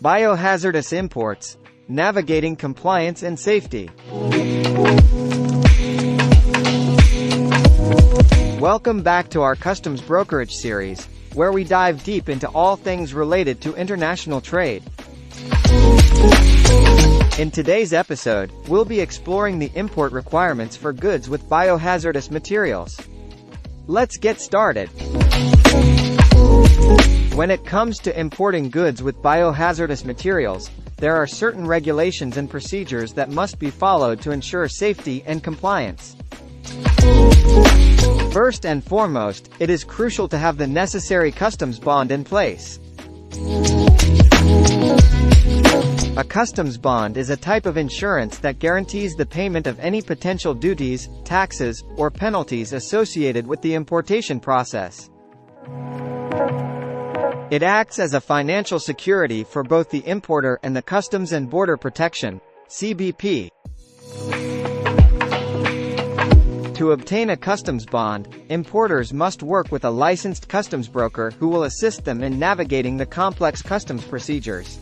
Biohazardous imports, navigating compliance and safety. Welcome back to our Customs Brokerage series, where we dive deep into all things related to international trade. In today's episode, we'll be exploring the import requirements for goods with biohazardous materials. Let's get started. When it comes to importing goods with biohazardous materials, there are certain regulations and procedures that must be followed to ensure safety and compliance. First and foremost, it is crucial to have the necessary customs bond in place. A customs bond is a type of insurance that guarantees the payment of any potential duties, taxes, or penalties associated with the importation process. It acts as a financial security for both the importer and the Customs and Border Protection (CBP). To obtain a customs bond, importers must work with a licensed customs broker who will assist them in navigating the complex customs procedures.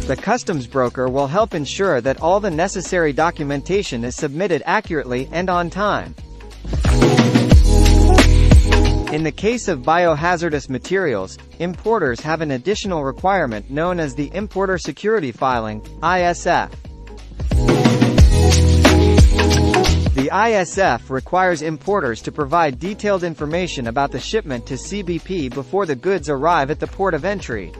The customs broker will help ensure that all the necessary documentation is submitted accurately and on time. In the case of biohazardous materials, importers have an additional requirement known as the Importer Security Filing (ISF). The ISF requires importers to provide detailed information about the shipment to CBP before the goods arrive at the port of entry.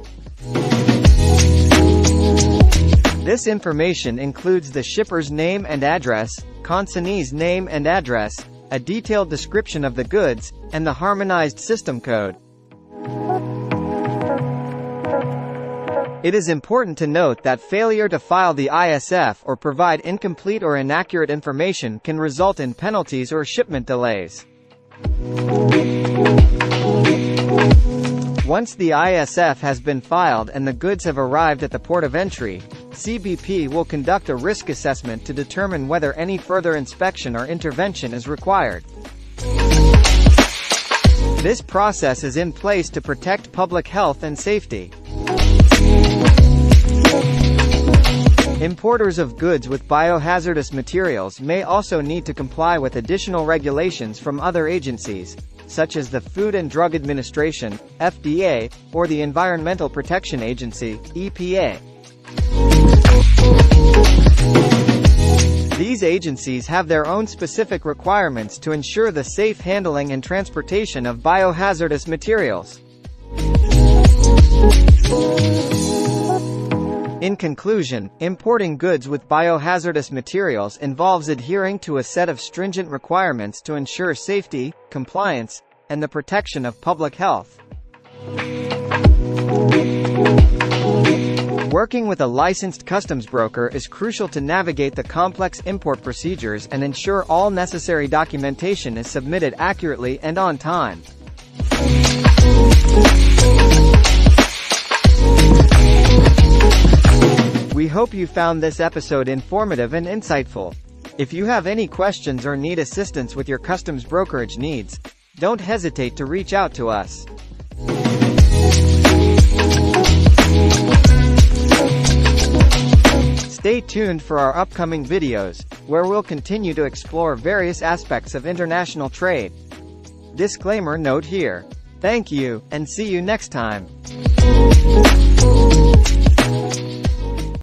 This information includes the shipper's name and address, consignee's name and address, a detailed description of the goods, and the harmonized system code. It is important to note that failure to file the ISF or provide incomplete or inaccurate information can result in penalties or shipment delays. Once the ISF has been filed and the goods have arrived at the port of entry, CBP will conduct a risk assessment to determine whether any further inspection or intervention is required. This process is in place to protect public health and safety. Importers of goods with biohazardous materials may also need to comply with additional regulations from other agencies, such as the Food and Drug Administration, FDA, or the Environmental Protection Agency, EPA. These agencies have their own specific requirements to ensure the safe handling and transportation of biohazardous materials. In conclusion, importing goods with biohazardous materials involves adhering to a set of stringent requirements to ensure safety, compliance, and the protection of public health. Working with a licensed customs broker is crucial to navigate the complex import procedures and ensure all necessary documentation is submitted accurately and on time. We hope you found this episode informative and insightful. If you have any questions or need assistance with your customs brokerage needs, don't hesitate to reach out to us. Stay tuned for our upcoming videos, where we'll continue to explore various aspects of international trade. Disclaimer note here. Thank you, and see you next time.